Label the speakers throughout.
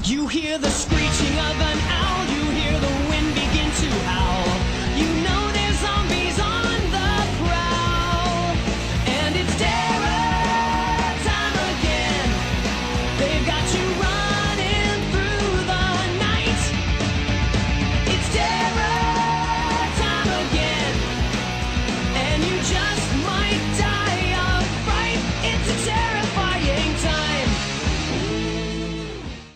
Speaker 1: You hear the screeching of an owl, you hear the wind begin to howl. You know there's zombies on the prowl, and it's terror time again. They've got you running through the night. It's terror time again, and you just might die of fright. It's a terrifying time.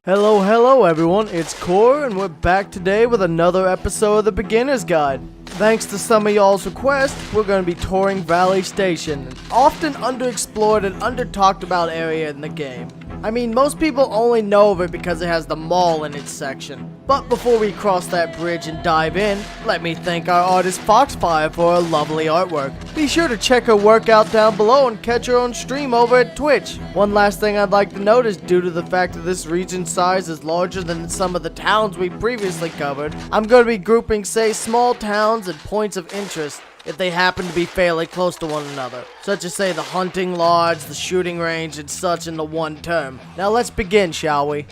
Speaker 2: Hello everyone, it's Core, and we're back today with another episode of the Beginner's Guide. Thanks to some of y'all's requests, we're going to be touring Valley Station, an often underexplored and under-talked about area in the game. I mean, most people only know of it because it has the mall in its section. But before we cross that bridge and dive in, let me thank our artist FOXFIRE for her lovely artwork. Be sure to check her work out down below and catch her on stream over at Twitch. One last thing I'd like to note is due to the fact that this region's size is larger than some of the towns we previously covered, I'm going to be grouping, say, small towns and points of interest if they happen to be fairly close to one another, such as say the hunting lodge, the shooting range, and such in the one term. Now let's begin, shall we?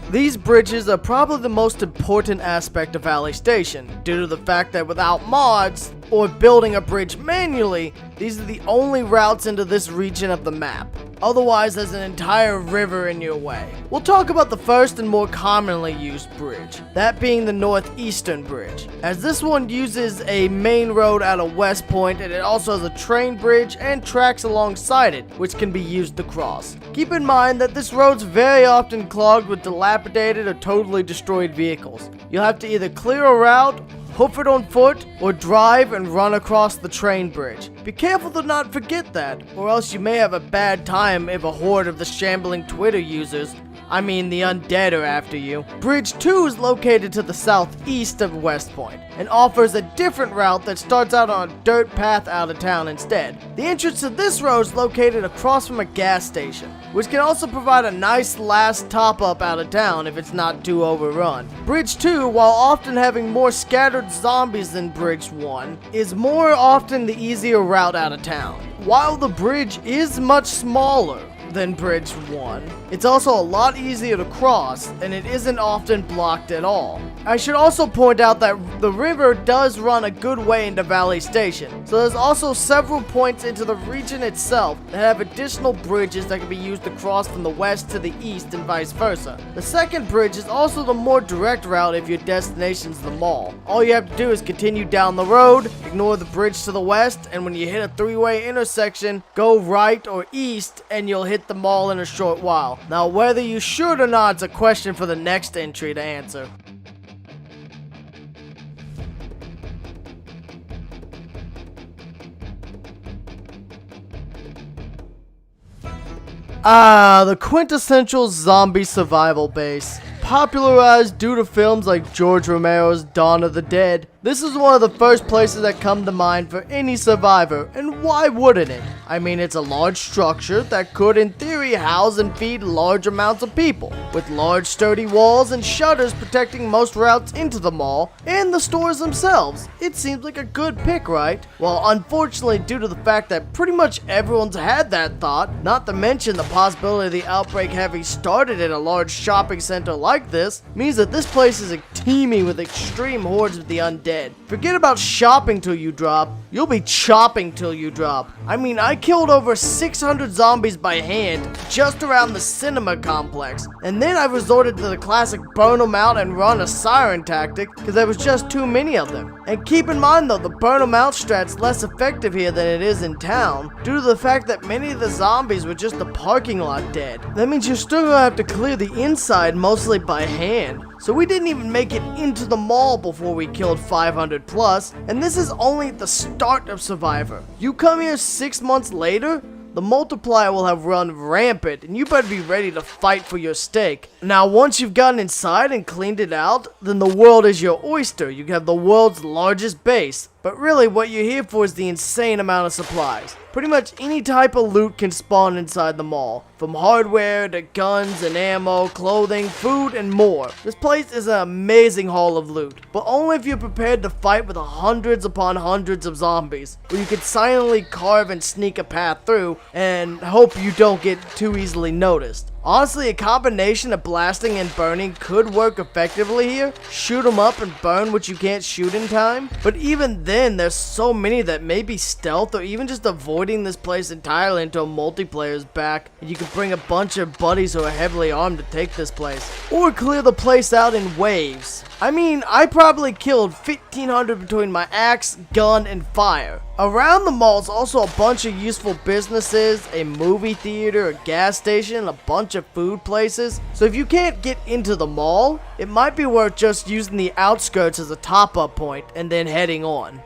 Speaker 2: These bridges are probably the most important aspect of Valley Station, due to the fact that without mods, or building a bridge manually, these are the only routes into this region of the map. Otherwise, there's an entire river in your way. We'll talk about the first and more commonly used bridge, that being the Northeastern Bridge, as this one uses a main road out of West Point, and it also has a train bridge and tracks alongside it, which can be used to cross. Keep in mind that this road's very often clogged with dilapidated or totally destroyed vehicles. You'll have to either clear a route, hoof it on foot, or drive and run across the train bridge. Be careful to not forget that, or else you may have a bad time if a horde of the shambling Twitter users, I mean the undead, are after you. Bridge 2 is located to the southeast of West Point, and offers a different route that starts out on a dirt path out of town instead. The entrance to this road is located across from a gas station, which can also provide a nice last top-up out of town if it's not too overrun. Bridge 2, while often having more scattered zombies than Bridge 1, is more often the easier route out of town. While the bridge is much smaller than Bridge 1, it's also a lot easier to cross, and it isn't often blocked at all. I should also point out that the river does run a good way into Valley Station, so there's also several points into the region itself that have additional bridges that can be used to cross from the west to the east and vice versa. The second bridge is also the more direct route if your destination's the mall. All you have to do is continue down the road, ignore the bridge to the west, and when you hit a three-way intersection, go right or east and you'll hit the mall in a short while. Now, whether you should or not is a question for the next entry to answer. The quintessential zombie survival base. Popularized due to films like George Romero's Dawn of the Dead, this is one of the first places that come to mind for any survivor, and why wouldn't it? I mean, it's a large structure that could in theory house and feed large amounts of people, with large sturdy walls and shutters protecting most routes into the mall and the stores themselves. It seems like a good pick, right? Well, unfortunately, due to the fact that pretty much everyone's had that thought, not to mention the possibility of the outbreak having started in a large shopping center like this, means that this place is teeming with extreme hordes of the undead. Forget about shopping till you drop, you'll be chopping till you drop. I mean, I killed over 600 zombies by hand just around the cinema complex, and then I resorted to the classic burn them out and run a siren tactic because there was just too many of them. And keep in mind though, the burn them out strat's less effective here than it is in town, due to the fact that many of the zombies were just the parking lot dead. That means you're still gonna have to clear the inside mostly by hand. So we didn't even make it into the mall before we killed 500 plus, and this is only the start of Survivor. You come here 6 months later, the multiplier will have run rampant, and you better be ready to fight for your steak. Now, once you've gotten inside and cleaned it out, then the world is your oyster. You have the world's largest base. But really, what you're here for is the insane amount of supplies. Pretty much any type of loot can spawn inside the mall. from hardware to guns and ammo, clothing, food, and more. This place is an amazing haul of loot, but only if you're prepared to fight with hundreds upon hundreds of zombies, where you can silently carve and sneak a path through and hope you don't get too easily noticed. Honestly, a combination of blasting and burning could work effectively here. Shoot them up and burn what you can't shoot in time. But even then, there's so many that may be stealth or even just avoiding this place entirely until multiplayer's back. And you can bring a bunch of buddies who are heavily armed to take this place. Or clear the place out in waves. I mean, I probably killed 1,500 between my axe, gun, and fire. Around the mall is also a bunch of useful businesses, a movie theater, a gas station, a bunch of food places. So if you can't get into the mall, it might be worth just using the outskirts as a top-up point and then heading on.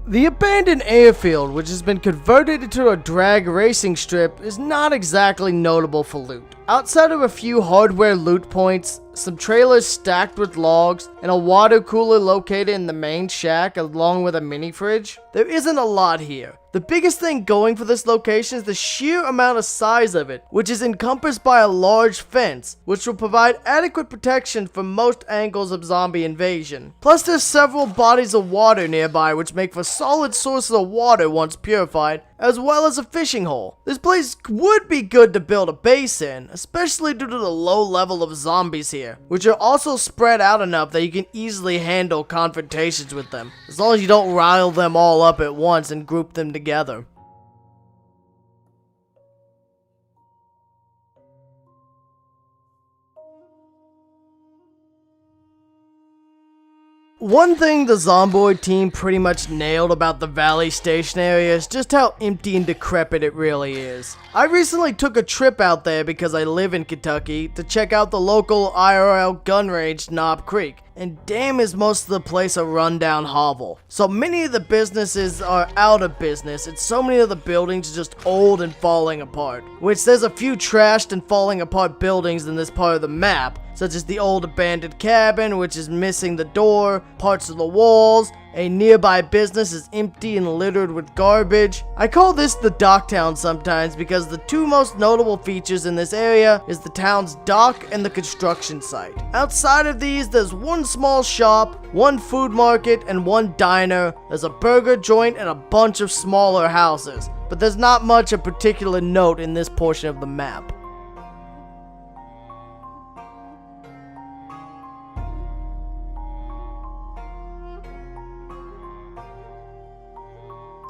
Speaker 2: The abandoned airfield, which has been converted into a drag racing strip, is not exactly notable for loot. Outside of a few hardware loot points, some trailers stacked with logs, and a water cooler located in the main shack along with a mini fridge, there isn't a lot here. The biggest thing going for this location is the sheer amount of size of it, which is encompassed by a large fence, which will provide adequate protection from most angles of zombie invasion. Plus there's several bodies of water nearby which make for solid sources of water once purified, as well as a fishing hole. This place would be good to build a base in, especially due to the low level of zombies here, which are also spread out enough that you can easily handle confrontations with them, as long as you don't rile them all up at once and group them together. One thing the Zomboid team pretty much nailed about the Valley Station area is just how empty and decrepit it really is. I recently took a trip out there because I live in Kentucky to check out the local IRL gun range Knob Creek. And damn is most of the place a rundown hovel. So many of the businesses are out of business and so many of the buildings are just old and falling apart. Which there's a few trashed and falling apart buildings in this part of the map, such as the old abandoned cabin which is missing the door, parts of the walls, a nearby business is empty and littered with garbage. I call this the dock town sometimes because the two most notable features in this area is the town's dock and the construction site. Outside of these, there's one small shop, one food market, and one diner. There's a burger joint and a bunch of smaller houses, but there's not much of particular note in this portion of the map.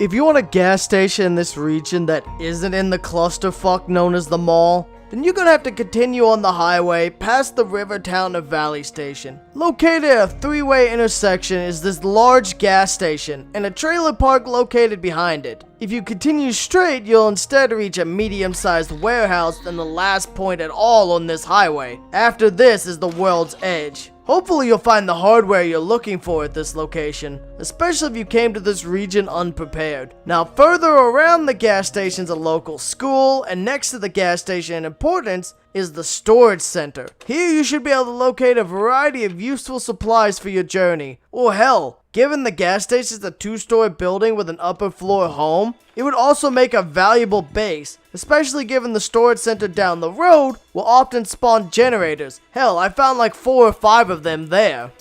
Speaker 2: If you want a gas station in this region that isn't in the clusterfuck known as the mall, then you're gonna have to continue on the highway past the river town of Valley Station. Located at a three-way intersection is this large gas station and a trailer park located behind it. If you continue straight, you'll instead reach a medium-sized warehouse and the last point at all on this highway. After this is the world's edge. Hopefully you'll find the hardware you're looking for at this location, especially if you came to this region unprepared. Now further around the gas station's a local school, and next to the gas station in importance is the storage center. Here you should be able to locate a variety of useful supplies for your journey. Or hell, given the gas station is a two-story building with an upper floor home, it would also make a valuable base, especially given the storage center down the road will often spawn generators. Hell, I found like 4 or 5 of them there.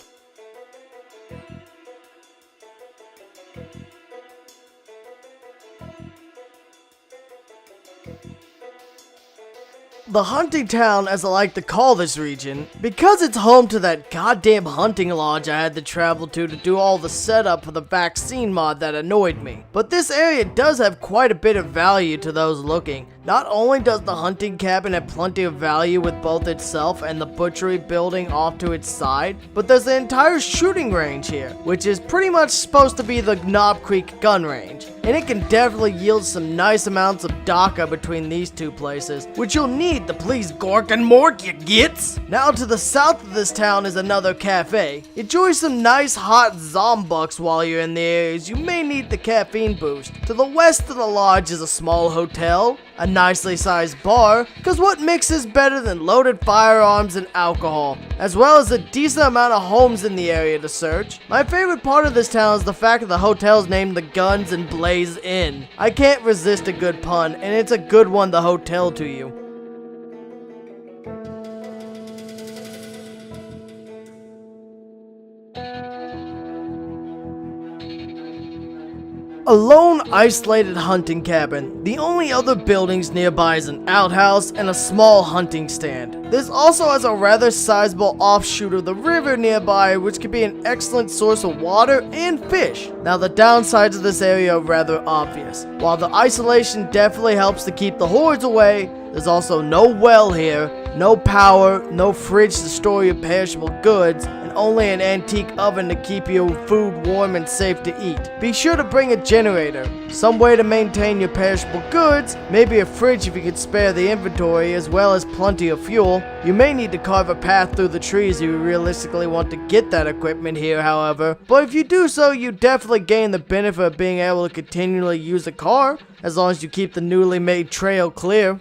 Speaker 2: The hunting town, as I like to call this region, because it's home to that goddamn hunting lodge I had to travel to do all the setup for the vaccine mod that annoyed me. But this area does have quite a bit of value to those looking. Not only does the hunting cabin have plenty of value with both itself and the butchery building off to its side, but there's the entire shooting range here, which is pretty much supposed to be the Knob Creek gun range. And it can definitely yield some nice amounts of DACA between these two places, which you'll need to please Gork and Mork, you gits! Now to the south of this town is another cafe. Enjoy some nice hot zombucks while you're in the areas you may need the caffeine boost. To the west of the lodge is a small hotel, a nicely sized bar, cause what mixes better than loaded firearms and alcohol, as well as a decent amount of homes in the area to search. My favorite part of this town is the fact that the hotel's named the Guns and Blaze Inn. I can't resist a good pun, and it's a good one to hotel to you. A lone, isolated hunting cabin. The only other buildings nearby is an outhouse and a small hunting stand. This also has a rather sizable offshoot of the river nearby, which could be an excellent source of water and fish. Now the downsides of this area are rather obvious. While the isolation definitely helps to keep the hordes away, there's also no well here, no power, no fridge to store your perishable goods, and only an antique oven to keep your food warm and safe to eat. Be sure to bring a generator, some way to maintain your perishable goods, maybe a fridge if you could spare the inventory, as well as plenty of fuel. You may need to carve a path through the trees if you realistically want to get that equipment here, however. But if you do so, you definitely gain the benefit of being able to continually use a car, as long as you keep the newly made trail clear.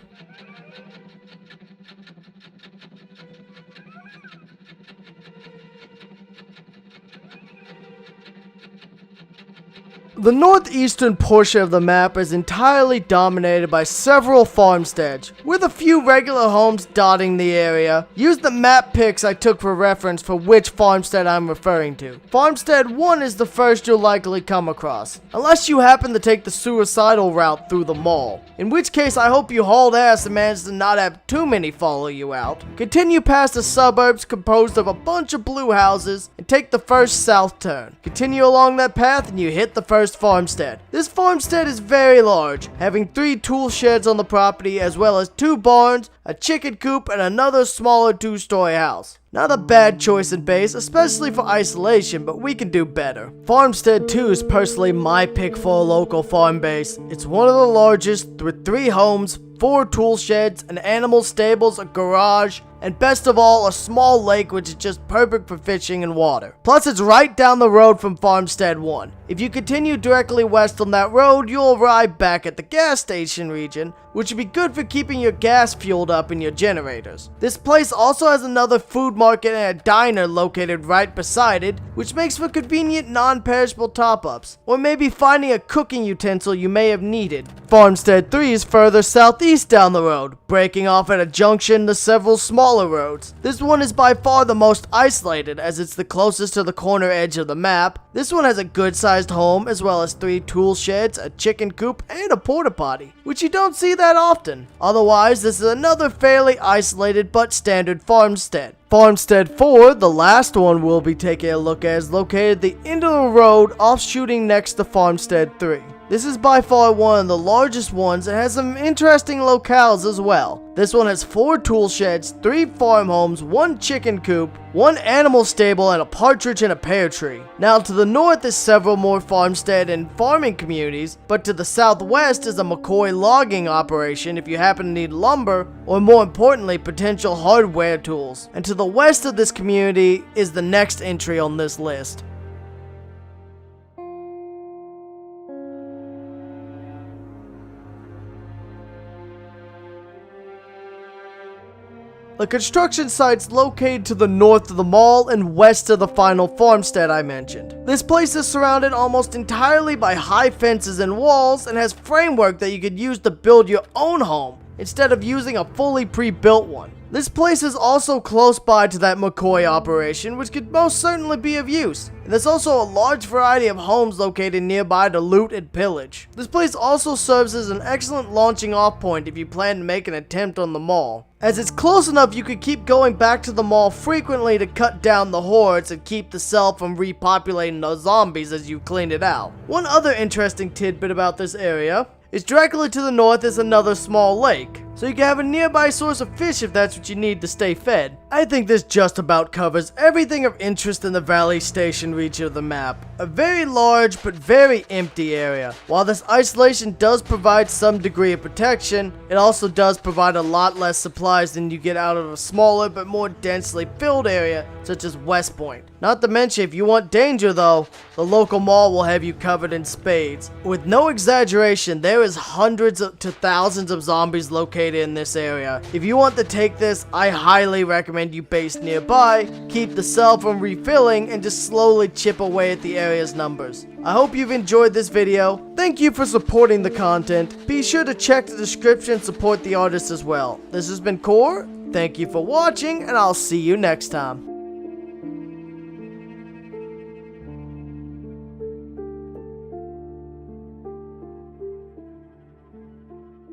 Speaker 2: The northeastern portion of the map is entirely dominated by several farmsteads, with a few regular homes dotting the area. Use the map pics I took for reference for which farmstead I'm referring to. Farmstead 1 is the first you'll likely come across, unless you happen to take the suicidal route through the mall, in which case I hope you hauled ass and managed to not have too many follow you out. Continue past the suburbs composed of a bunch of blue houses and take the first south turn. Continue along that path and you hit the first farmstead. This farmstead is very large, having 3 tool sheds on the property as well as 2 barns, a chicken coop, and another smaller 2-story house. Not a bad choice in base, especially for isolation, but we can do better. Farmstead 2 is personally my pick for a local farm base. It's one of the largest, with 3 homes, 4 tool sheds, an animal stables, a garage, and best of all, a small lake which is just perfect for fishing and water. Plus, it's right down the road from Farmstead 1. If you continue directly west on that road, you'll arrive back at the gas station region, which would be good for keeping your gas fueled up in your generators. This place also has another food market and a diner located right beside it, which makes for convenient non-perishable top-ups, or maybe finding a cooking utensil you may have needed. Farmstead 3 is further southeast down the road, breaking off at a junction to several smaller roads. This one is by far the most isolated, as it's the closest to the corner edge of the map. This one has a good-sized home, as well as 3 tool sheds, a chicken coop, and a porta potty, which you don't see that often. Otherwise, this is another fairly isolated but standard farmstead. Farmstead 4, the last one we'll be taking a look at, is located at the end of the road, offshooting next to Farmstead 3. This is by far one of the largest ones and has some interesting locales as well. This one has 4 tool sheds, 3 farm homes, 1 chicken coop, 1 animal stable, and a partridge and a pear tree. Now to the north is several more farmstead and farming communities, but to the southwest is a McCoy logging operation if you happen to need lumber, or more importantly, potential hardware tools. And to the west of this community is the next entry on this list. The construction site's located to the north of the mall and west of the final farmstead I mentioned. This place is surrounded almost entirely by high fences and walls and has framework that you could use to build your own home instead of using a fully pre-built one. This place is also close by to that McCoy operation, which could most certainly be of use. And there's also a large variety of homes located nearby to loot and pillage. This place also serves as an excellent launching off point if you plan to make an attempt on the mall, as it's close enough you could keep going back to the mall frequently to cut down the hordes and keep the cell from repopulating the zombies as you clean it out. One other interesting tidbit about this area is directly to the north is another small lake. so you can have a nearby source of fish if that's what you need to stay fed. I think this just about covers everything of interest in the Valley Station region of the map. A very large but very empty area. While this isolation does provide some degree of protection, it also does provide a lot less supplies than you get out of a smaller but more densely filled area such as West Point. Not to mention, if you want danger though, the local mall will have you covered in spades. With no exaggeration, there is hundreds to thousands of zombies located in this area. If you want to take this, I highly recommend you base nearby, keep the cell from refilling, and just slowly chip away at the area's numbers. I hope you've enjoyed this video. Thank you for supporting the content. Be sure to check the description and support the artist as well. This has been Core. Thank you for watching, and I'll see you next time.